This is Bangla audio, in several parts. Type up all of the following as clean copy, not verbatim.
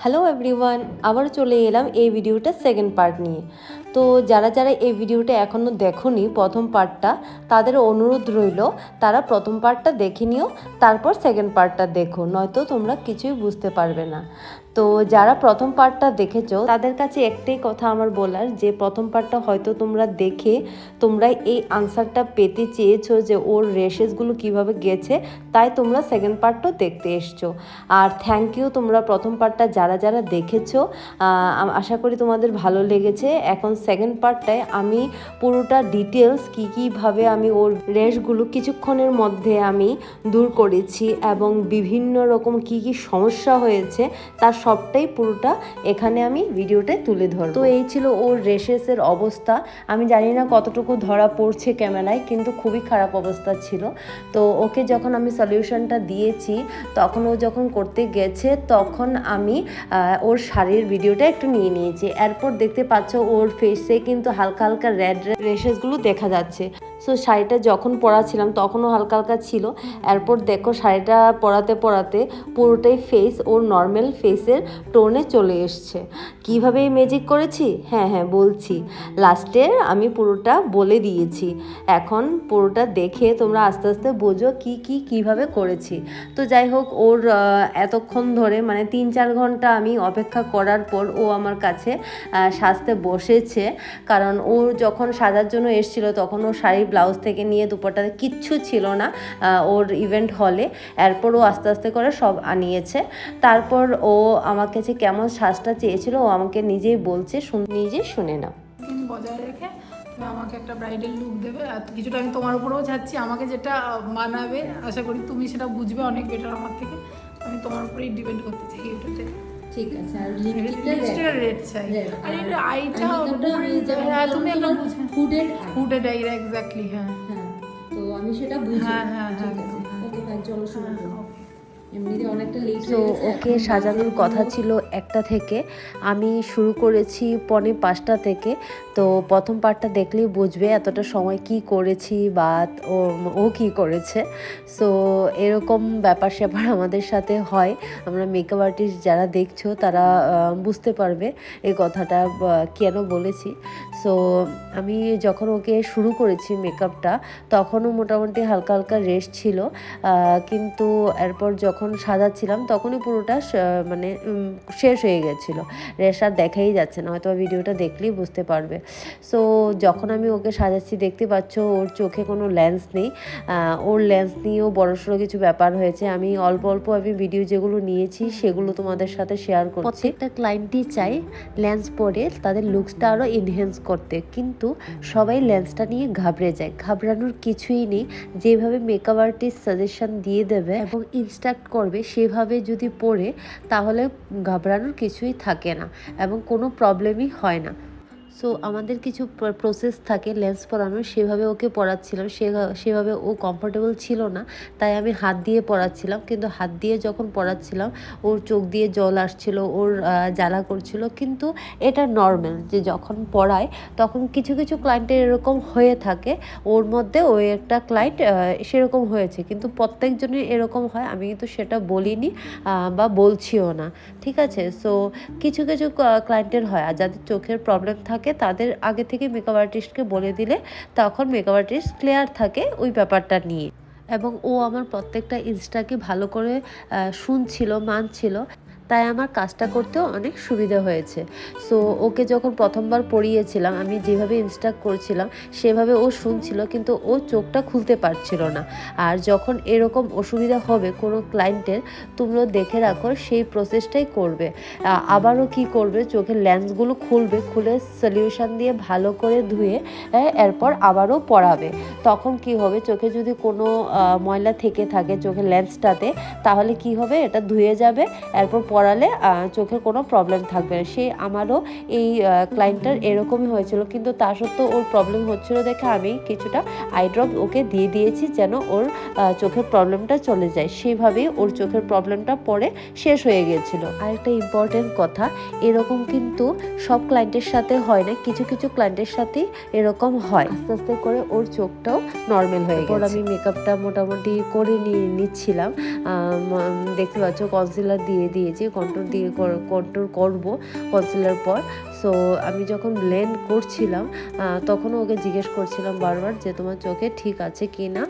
হ্যালো এভরিওয়ান, আবার চলে এলাম এই ভিডিওটা সেকেন্ড পার্ট নিয়ে। তো যারা যারা এই ভিডিওটা এখনও দেখোনি প্রথম পার্টটা, তাদের অনুরোধ রইল তারা প্রথম পার্টটা দেখে নিও, তারপর সেকেন্ড পার্টটা দেখো, নয়তো তোমরা কিছুই বুঝতে পারবে না। তো যারা প্রথম পার্টটা দেখেছো তাদের কাছে একটাই কথা আমার বলার, যে প্রথম পার্টটা হয়তো তোমরা দেখে তোমরা এই আনসারটা পেতে চেয়েছো যে ওর রেশেসগুলো কিভাবে গেছে, তাই তোমরা সেকেন্ড পার্টটাও দেখতে এসছো। আর থ্যাংক ইউ তোমরা প্রথম পার্টটা যারা যারা দেখেছো, আশা করি তোমাদের ভালো লেগেছে। এখন সেকেন্ড পার্টটায় আমি পুরোটা ডিটেলস কীভাবে আমি ওর রেশগুলো কিছুক্ষণের মধ্যে আমি দূর করেছি এবং বিভিন্ন রকম কি সমস্যা হয়েছে তার সবটাই পুরোটা এখানে আমি ভিডিওটায় তুলে ধরব। তো এই ছিল ওর রেশেসের অবস্থা। আমি জানি না কতটুকু ধরা পড়ছে ক্যামেরায়, কিন্তু খুবই খারাপ অবস্থা ছিল। তো ওকে যখন আমি সলিউশনটা দিয়েছি, তখন ও যখন করতে গেছে তখন আমি ওর শাড়ির ভিডিওটা একটু নিয়ে নিয়েছি। এরপর দেখতে পাচ্ছ ওর ফেসে কিন্তু হালকা হালকা রেড রেশেসগুলো দেখা যাচ্ছে। সো শাড়িটা যখন পরাছিলাম তখনও হালকা হালকা ছিল। এরপর দেখো শাড়িটা পরাতে পরাতে পুরোটাই ফেস ওর নর্মাল ফেসের টোনে চলে এসছে। কীভাবে ম্যাজিক করেছি হ্যাঁ বলছি, লাস্টে আমি পুরোটা বলে দিয়েছি। এখন পুরোটা দেখে তোমরা আস্তে আস্তে বোঝো কীভাবে করেছি। তো যাই হোক, ওর এতক্ষণ ধরে মানে 3-4 ঘন্টা আমি অপেক্ষা করার পর ও আমার কাছে সাজতে বসেছে। কারণ ও যখন সাজার জন্য এসেছিলো তখন ও শাড়ি ব্লাউজ থেকে নিয়ে দুপাট্টাতে কিচ্ছু ছিল না ওর ইভেন্ট হলে। এরপর ও আস্তে আস্তে করে সব আনিয়েছে। তারপর ও আমার কাছে কেমন সাজটা চেয়েছিল ও আমাকে নিজেই বলছে, নিজে শুনে নাও। বজায় রেখে তুমি আমাকে একটা ব্রাইডাল লুক দেবে, আর কিছুটা আমি তোমার উপরেও যাচ্ছি, আমাকে যেটা মানাবে আশা করি তুমি সেটা বুঝবে অনেক বেটার আমার থেকে। আমি তোমার উপরেই ডিপেন্ড করতে চাই এটাতে। ঠিক আছে। আর লিপস্টিকটা রেড চাই, আর এটা আইটা তুমি একটা হুডেড আই এক্স্যাক্টলি। হ্যাঁ, তো আমি সেটা বুঝি। হ্যাঁ ঠিক আছে, ওকে ফাইন, চলো শুরু করি। এমনিতে অনেকটা লেট হয়ে গেছে। ওকে সাজানোর কথা ছিল 1টা থেকে, আমি শুরু করেছি 4:45 থেকে। তো প্রথম পার্টটা দেখলেই বুঝবে এতটা সময় কি করেছি বা ও কি করেছে। সো এরকম ব্যাপার স্যাপার আমাদের সাথে হয়। আমরা মেকআপ আর্টিস্ট যারা দেখছো তারা বুঝতে পারবে এই কথাটা কেন বলেছি। সো আমি যখন ওকে শুরু করেছি মেকআপটা তখনও মোটামুটি হালকা হালকা রেস্ট ছিল, কিন্তু এরপর যখন সাজাচ্ছিলাম তখনই পুরোটা মানে শেষ হয়ে গেছিলো। রেশ আর দেখাই যাচ্ছে না, হয়তো ভিডিওটা দেখলেই বুঝতে পারবে। সো যখন আমি ওকে সাজাচ্ছি দেখতে পাচ্ছ ওর চোখে কোনো লেন্স নেই। ওর লেন্স নিয়েও বড়সড় কিছু ব্যাপার হয়েছে। আমি অল্প আমি ভিডিও যেগুলো নিয়েছি সেগুলো তোমাদের সাথে শেয়ার করছি। প্রত্যেকটা ক্লায়েন্টই চাই লেন্স পরে তাদের লুকসটা আরও এনহ্যান্স করতে, কিন্তু সবাই লেন্সটা নিয়ে ঘাবড়ে যায়। ঘাবড়ানোর কিছুই নেই। যেভাবে মেকআপ আর্টিস্ট সাজেশন দিয়ে দেবে এবং ইনস্ট্রাক্ট করবে সেভাবে যদি পড়ে তাহলে ঘাবড়ানোর কিছুই থাকে না এবং কোনো প্রবলেমই হয় না। সো আমাদের কিছু প্রসেস থাকে লেন্স পরানোর, সেভাবে ওকে পরাচ্ছিলাম। সেভাবে ও কমফোর্টেবল ছিল না, তাই আমি হাত দিয়ে পরাচ্ছিলাম। কিন্তু হাত দিয়ে যখন পরাচ্ছিলাম ওর চোখ দিয়ে জল আসছিল, ওর জ্বালা করছিল। কিন্তু এটা নর্মাল যে যখন পড়ায় তখন কিছু ক্লায়েন্টের এরকম হয়ে থাকে। ওর মধ্যে ওই একটা ক্লায়েন্ট সেরকম হয়েছে, কিন্তু প্রত্যেকজনের এরকম হয় আমি কিন্তু সেটা বলিনি বা বলছিও না। ঠিক আছে, সো কিছু ক্লায়েন্টের হয়। আর যাদের চোখের প্রবলেম থাকে তাদের আগে থেকে মেকআপ আর্টিস্টকে বলে দিলে তখন মেকআপ আর্টিস্ট ক্লিয়ার থাকে ওই ব্যাপারটা নিয়ে। এবং ও আমার প্রত্যেকটা ইনস্টাকে ভালো করে শুনছিল, মানছিল, তাই আমার কাজটা করতেও অনেক সুবিধা হয়েছে। সো ওকে যখন প্রথমবার পড়িয়েছিলাম আমি যেভাবে ইনস্ট্রাক্ট করছিলাম সেভাবে ও শুনছিল, কিন্তু ও চোখটা খুলতে পারছিল না। আর যখন এরকম অসুবিধা হবে কোনো ক্লায়েন্টের, তোমরা দেখে রাখো সেই প্রসেসটাই করবে। আবারও কি করবে, চোখের লেন্সগুলো খুলবে, খুলে সলিউশন দিয়ে ভালো করে ধুয়ে এরপর আবারও পরাবে। তখন কি হবে, চোখে যদি কোনো ময়লা থেকে থাকে চোখের লেন্সটাতে, তাহলে কি হবে, এটা ধুয়ে যাবে। এরপর পরালে চোখের কোনো প্রবলেম থাকবে না। আমারও এই ক্লায়েন্টটার এরকমই হয়েছিল, কিন্তু তা সত্ত্বেও ওর প্রবলেম হচ্ছিল দেখে আমি কিছুটা আই ড্রপ ওকে দিয়ে দিয়েছি যেন ওর চোখের প্রবলেমটা চলে যায়। সেভাবেই ওর চোখের প্রবলেমটা পরে শেষ হয়ে গিয়েছিল। আরেকটা ইম্পর্টেন্ট কথা, এরকম কিন্তু সব ক্লায়েন্টের সাথে হয় না, কিছু ক্লায়েন্টের সাথেই এরকম হয়। আস্তে আস্তে করে ওর চোখটাও নর্মাল হয়ে গেছে। আমি মেকআপটা মোটামুটি করে নিচ্ছিলাম। দেখতে পাচ্ছ কনসিলার দিয়ে দিয়েছি, দিয়েছি, কন্ট্রোল করব কনসিলার পর। সো আমি যখন ব্লেন্ড করছিলাম তখনও ওকে জিজ্ঞেস করছিলাম বারবার যে তোমার চোখে ঠিক আছে কি না,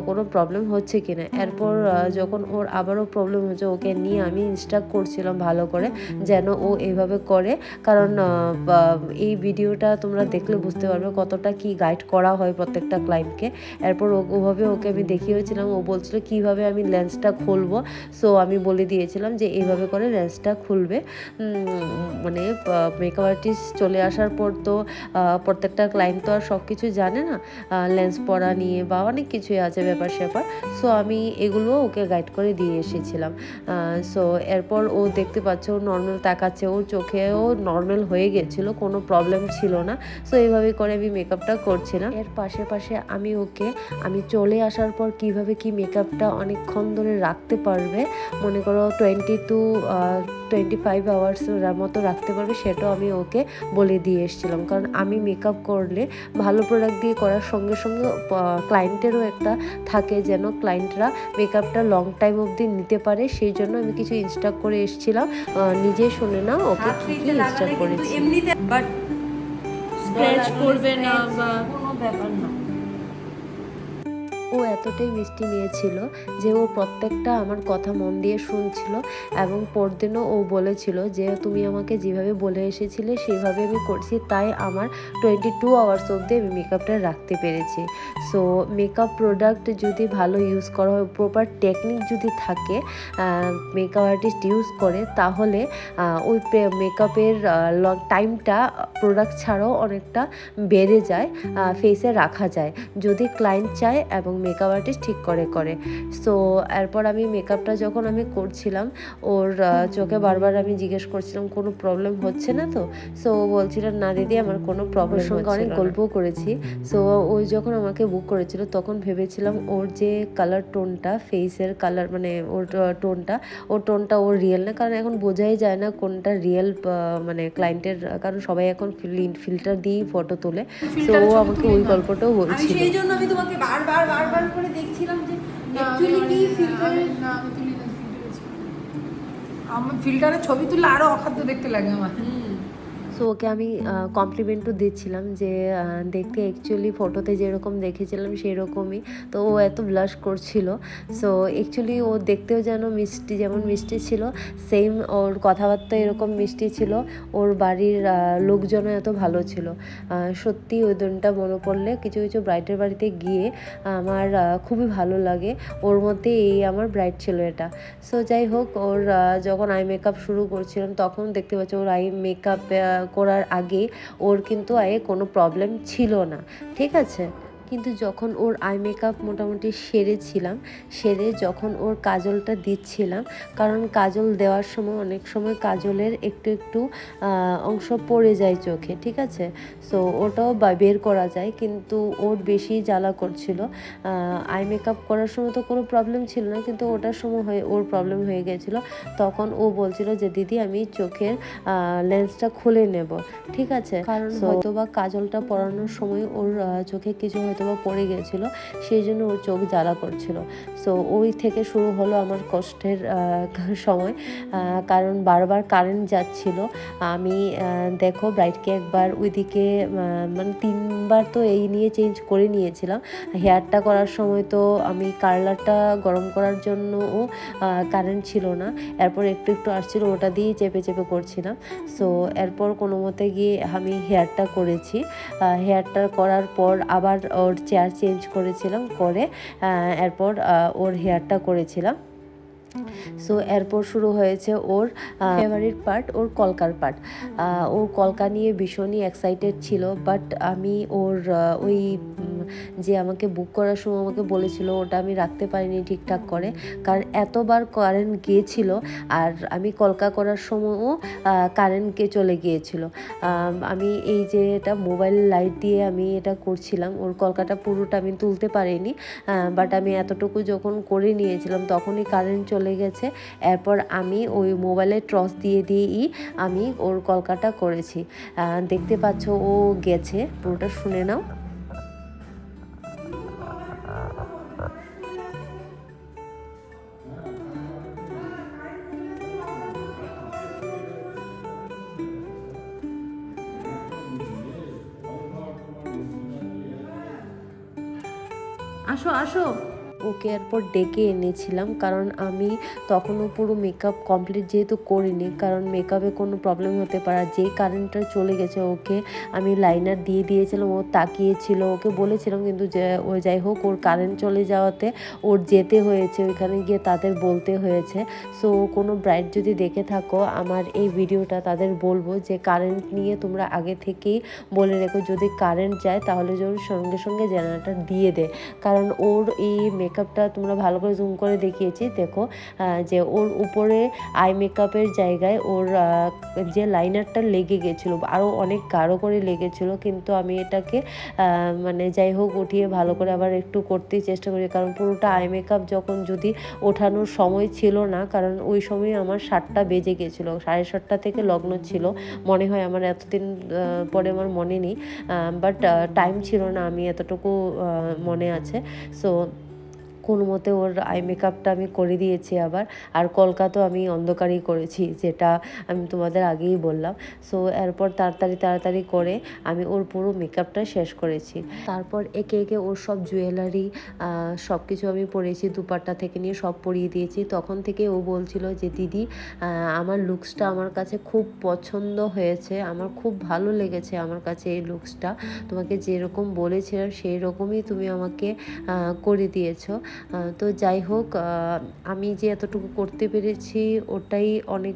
কোনো প্রবলেম হচ্ছে কি না। এরপর যখন ওর আবারও প্রবলেম হচ্ছে, ওকে নিয়ে আমি ইনস্ট্রাক্ট করছিলাম ভালো করে যেন ও এইভাবে করে, কারণ এই ভিডিওটা তোমরা দেখলে বুঝতে পারবে কতটা কি গাইড করা হয় প্রত্যেকটা ক্লায়েন্টকে। এরপর ওভাবে ওকে আমি দেখিয়েছিলাম। ও বলছিল কিভাবে আমি লেন্সটা খুলবো, সো আমি বলে দিয়েছিলাম যে এইভাবে করে লেন্সটা খুলবে। মানে মেকআপ আর্টিস্ট চলে আসার পর তো প্রত্যেকটা ক্লায়েন্ট তো আর সব কিছু জানে না, লেন্স পরা নিয়ে বা অনেক কিছুই আছে ব্যাপার স্যাপার। সো আমি এগুলো ওকে গাইড করে দিয়ে এসেছিলাম। সো এরপর ও দেখতে পাচ্ছ ও নর্মাল তাকাচ্ছে, ওর চোখেও নর্মাল হয়ে গেছিলো, কোনো প্রবলেম ছিল না। সো এইভাবে করে আমি মেকআপটা করছিলাম। এর পাশে আমি চলে আসার পর কিভাবে কি মেকআপটা অনেকক্ষণ ধরে রাখতে পারবে, মনে করো 25 আওয়ার্সের মতো রাখতে পারবে, সেটাও আমি ওকে বলে দিয়ে এসেছিলাম। কারণ আমি মেকআপ করলে ভালো প্রোডাক্ট দিয়ে করার সঙ্গে সঙ্গে ক্লায়েন্টেরও একটা থাকে যেন ক্লায়েন্টরা মেকআপটা লং টাইম অবধি নিতে পারে, সেই জন্য আমি কিছু ইনস্ট্রাক্ট করে এসেছিলাম। নিজে শুনে না ওকে কি কি ইনস্ট্রাক্ট করেছি। এমনিতে বাট স্ক্র্যাচ করবে না বা কোনো ব্যাপার না। ও এতটাই মিষ্টি নিয়েছিল যে ও প্রত্যেকটা আমার কথা মন দিয়ে শুনছিল, এবং পরদিনও ও বলেছিল যে তুমি আমাকে যেভাবে বলে এসেছিলে সেভাবে আমি করছি, তাই আমার 22 আওয়ার্স অবধি আমি মেকআপটা রাখতে পেরেছি। সো মেকআপ প্রোডাক্ট যদি ভালো ইউজ করা হয়, প্রপার টেকনিক যদি থাকে, মেকআপ আর্টিস্ট ইউজ করে, তাহলে ওই মেকআপের টাইমটা প্রোডাক্ট ছাড়াও অনেকটা বেড়ে যায়, ফেসে রাখা যায় যদি ক্লায়েন্ট চায় এবং মেকআপ আর্টিস্ট ঠিক করে। সো এরপর আমি মেকআপটা যখন আমি করছিলাম, ওর চোখে বারবার আমি জিজ্ঞেস করছিলাম কোনো প্রবলেম হচ্ছে না তো। সো ও বলছিল না দিদি আমার কোনো প্রবলেম হচ্ছে না। অনেক গল্পও করেছি। সো ওই যখন আমাকে বুক করেছিল তখন ভেবেছিলাম ওর যে কালার টোনটা, ফেসের কালার মানে ওর টোনটা ওর রিয়েল না, কারণ এখন বোঝাই যায় না কোনটা রিয়েল মানে ক্লায়েন্টের, কারণ সবাই এখন ফিল্টার দিয়েই ফটো তোলে। তো ও আমাকে ওই গল্পটাও বলছিল। সেই জন্য আমি তোমাকে বারবার করে দেখছিলাম যে অ্যাকচুয়ালি কি ফিল্টারে না আমি তুলি না, আমার ফিল্টারে ছবি তুললে আরো অখাদ্য দেখতে লাগে আমার। সো ওকে আমি কমপ্লিমেন্টও দিচ্ছিলাম যে দেখতে অ্যাকচুয়ালি ফটোতে যেরকম দেখেছিলাম সেরকমই। তো ও এত ব্লাশ করছিল। সো অ্যাকচুয়ালি ও দেখতেও যেমন মিষ্টি ছিল, সেম ওর কথাবার্তা এরকম মিষ্টি ছিল, ওর বাড়ির লোকজনও এত ভালো ছিল। সত্যি ওই দিনটা মনে পড়লে কিছু ব্রাইডের বাড়িতে গিয়ে আমার খুবই ভালো লাগে। ওর মধ্যে আমার ব্রাইড ছিল এটা। সো যাই হোক, ওর যখন আই মেকআপ শুরু করছিলাম তখন দেখতে পাচ্ছি ওর আই মেকআপ করার আগে ওর কিন্তু আয়ে কোনো প্রবলেম ছিল না, ঠিক আছে। কিন্তু যখন ওর আই মেকআপ মোটামুটি সেরে যখন ওর কাজলটা দিচ্ছিলাম, কারণ কাজল দেওয়ার সময় অনেক সময় কাজলের একটু অংশ পড়ে যায় চোখে, ঠিক আছে। সো ওটাও বের করা যায়, কিন্তু ওর বেশি জ্বালা করছিল। আই মেকআপ করার সময় তো কোনো প্রবলেম ছিল না, কিন্তু ওটার সময় ওর প্রবলেম হয়ে গেছিল। তখন ও বলছিল যে দিদি আমি চোখের লেন্সটা খুলে নেব, ঠিক আছে, কারণ হয়তো বা কাজলটা পরানোর সময় ওর চোখে কিছু হয়তো বা পড়ে গেছিলো, সেই জন্য ওর চোখ জ্বালা করছিল। সো ওই থেকে শুরু হলো আমার কষ্টের সময়, কারণ বারবার কারেন্ট যাচ্ছিল। আমি দেখো ব্রাইডকে একবার ওইদিকে মানে 3বার তো এই নিয়ে চেঞ্জ করে নিয়েছিলাম। হেয়ারটা করার সময় তো আমি কার্লারটা গরম করার জন্যও কারেন্ট ছিল না, এরপর একটু আসছিল, ওটা দিয়েই চেপে করছিলাম। সো এরপর কোনো মতে গিয়ে আমি হেয়ারটা করেছি। হেয়ারটা করার পর আবার ওর চেয়ার চেঞ্জ করেছিলাম, করে এরপর ওর হেয়ারটা করেছিলাম। সো এরপর শুরু হয়েছে ওর ফেভারিট পার্ট, ওর কলকার পার্ট। ওর কলকা নিয়ে ভীষণই এক্সাইটেড ছিল, বাট আমি ওর ওই যে আমাকে বুক করার সময় আমাকে বলেছিল ওটা আমি রাখতে পারিনি ঠিকঠাক করে, কারণ এতবার কারেন্ট গিয়েছিল, আর আমি কলকা করার সময়ও কারেন্টকে চলে গিয়েছিল। আমি এই যে এটা মোবাইল লাইট দিয়ে আমি এটা করছিলাম, ওর কলকাটা পুরোটা আমি তুলতে পারিনি, বাট আমি এতটুকু যখন করে নিয়েছিলাম তখনই কারেন্ট চলে গেছে। এরপর আমি ওই মোবাইলের টর্চ দিয়েই আমি ওর কলকাটা করেছি। দেখতে পাচ্ছ ও গেছে, পুরোটা শুনে নাও। আসো আসো। ওকে এরপর ডেকে এনেছিলাম, কারণ আমি তখনও পুরো মেকআপ কমপ্লিট যেহেতু করিনি, কারণ মেকআপে কোনো প্রবলেম হতে পারে। আর যেই কারেন্টটা চলে গেছে ওকে আমি লাইনার দিয়ে দিয়েছিলাম, ও তাকিয়েছিল, ওকে বলেছিলাম, কিন্তু যে ও যাই হোক ওর কারেন্ট চলে যাওয়াতে ওর যেতে হয়েছে, ওইখানে গিয়ে তাদের বলতে হয়েছে। সো কোনো ব্রাইড যদি দেখে থাকো আমার এই ভিডিওটা, তাদের বলবো যে কারেন্ট নিয়ে তোমরা আগে থেকেই বলে রেখো, যদি কারেন্ট যায় তাহলে যেন সঙ্গে সঙ্গে জেনারেটর দিয়ে দেয়। কারণ ওর এই মেকআপটা তোমরা ভালো করে জুম করে দেখিয়েছি, দেখো যে ওর উপরে আই মেকআপের জায়গায় ওর যে লাইনারটা লেগে গেছিলো, আরও অনেক গাঢ় করে লেগেছিলো, কিন্তু আমি এটাকে মানে যাই হোক উঠিয়ে ভালো করে আবার একটু করতেই চেষ্টা করি, কারণ পুরোটা আই মেকআপ যখন যদি ওঠানোর সময় ছিল না, কারণ ওই সময় আমার 7টা বেজে গেছিলো, 7:30 থেকে লগ্ন ছিল মনে হয়, আমার এতদিন পরে আমার মনে নেই, বাট টাইম ছিল না, আমি এতটুকু মনে আছে। সো কোনো মতে ওর আই মেকআপটা আমি করে দিয়েছি আবার। আর কলকাতাও আমি অন্ধকারই করেছি, যেটা আমি তোমাদের আগেই বললাম। সো এরপর তাড়াতাড়ি করে আমি ওর পুরো মেকআপটা শেষ করেছি। তারপর একে একে ওর সব জুয়েলারি সব কিছু আমি পরেছি, দুপাট্টা থেকে নিয়ে সব পরিয়ে দিয়েছি। তখন থেকে ও বলছিল যে দিদি আমার লুকসটা আমার কাছে খুব পছন্দ হয়েছে, আমার খুব ভালো লেগেছে আমার কাছে এই লুকসটা, তোমাকে যেরকম বলেছিলাম সেই রকমই তুমি আমাকে করে দিয়েছো। তো যাই হোক আমি যে এতটুকু করতে পেরেছি ওটাই অনেক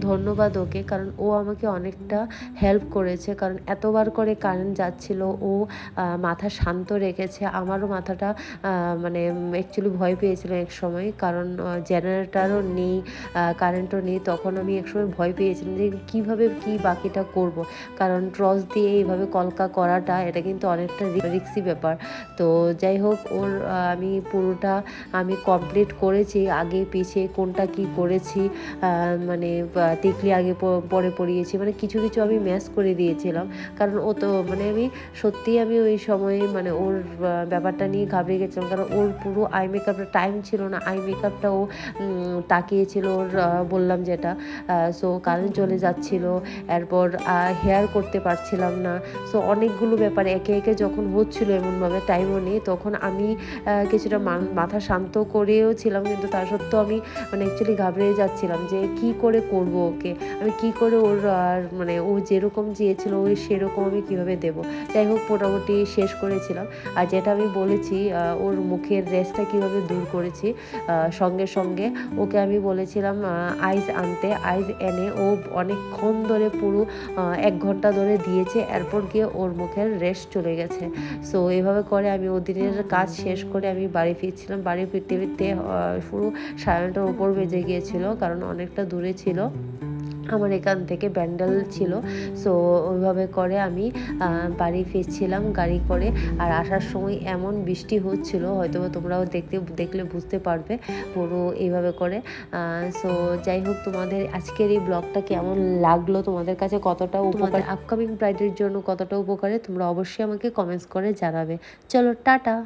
ধন্যবাদ ওকে, কারণ ও আমাকে অনেকটা হেল্প করেছে, কারণ এতবার করে কারেন্ট যাচ্ছিল, ও মাথা শান্ত রেখেছে। আমারও মাথাটা মানে অ্যাকচুয়ালি ভয় পেয়েছিল এক সময়, কারণ জেনারেটারও নেই, কারেন্টও নেই, তখন আমি একসময় ভয় পেয়েছিলাম যে কীভাবে কি বাকিটা করব, কারণ টর্চ দিয়ে এইভাবে কলকা করাটা এটা কিন্তু অনেকটা রিস্কি ব্যাপার। তো যাই হোক ওর আমি পুরোটা আমি কমপ্লিট করেছি, আগে পিছিয়ে কোনটা কি করেছি, মানে টিকলি আগে পরে পরিয়েছি, মানে কিছু কিছু আমি ম্যাচ করে দিয়েছিলাম, কারণ ও তো মানে আমি সত্যিই আমি ওই সময়ে মানে ওর ব্যাপারটা নিয়ে ঘাবড়ে গেছিলাম, কারণ ওর পুরো আই মেকআপটা টাইম ছিল না, আই মেকআপটা ও তাকিয়েছিল ওর বললাম যেটা। সো কারেন্ট চলে যাচ্ছিল, এরপর হেয়ার করতে পারছিলাম না। সো অনেকগুলো ব্যাপার একে একে যখন হচ্ছিলো এমনভাবে টাইমও নেই, তখন আমি কিছুটা মাথা শান্ত করেও ছিলাম, কিন্তু তা সত্ত্বেও আমি মানে অ্যাকচুয়ালি ঘাবড়ে যাচ্ছিলাম যে কি করে করব ওকে, আমি কি করে ওর মানে ও যেরকম চেয়েছিল ওই সেরকম আমি কিভাবে দেব। যাই হোক মোটামুটি শেষ করেছিলাম। আর যেটা আমি বলেছি ওর মুখের রেস্টটা কিভাবে দূর করেছি, সঙ্গে সঙ্গে ওকে আমি বলেছিলাম আইস আনতে, আইস এনে ও অনেকক্ষণ ধরে পুরো 1 ঘন্টা ধরে দিয়েছে, এরপর গিয়ে ওর মুখের রেস্ট চলে গেছে। সো এইভাবে করে আমি ওদিনের কাজ শেষ করে আমি বাড়ি ফিরছিলাম, বাড়ি ফিরতে ফিরতে পুরো 9:30টার উপর বেজে গিয়েছিল, কারণ অনেকটা দূরে ছিল আমার এখান থেকে, ব্যান্ডেল ছিল। সো ওইভাবে করে আমি বাড়ি ফিরছিলাম গাড়ি করে, আর আসার সময় এমন বৃষ্টি হচ্ছিল, হয়তো তোমরাও দেখলে বুঝতে পারবে পুরো এইভাবে করে। সো যাই হোক তোমাদের আজকের এই ব্লগটা কেমন লাগলো, তোমাদের কাছে কতটা উপকার, আপকামিং ব্রাইডের জন্য কতটা উপকারে, তোমরা অবশ্যই আমাকে কমেন্টস করে জানাবে। চলো টাটা।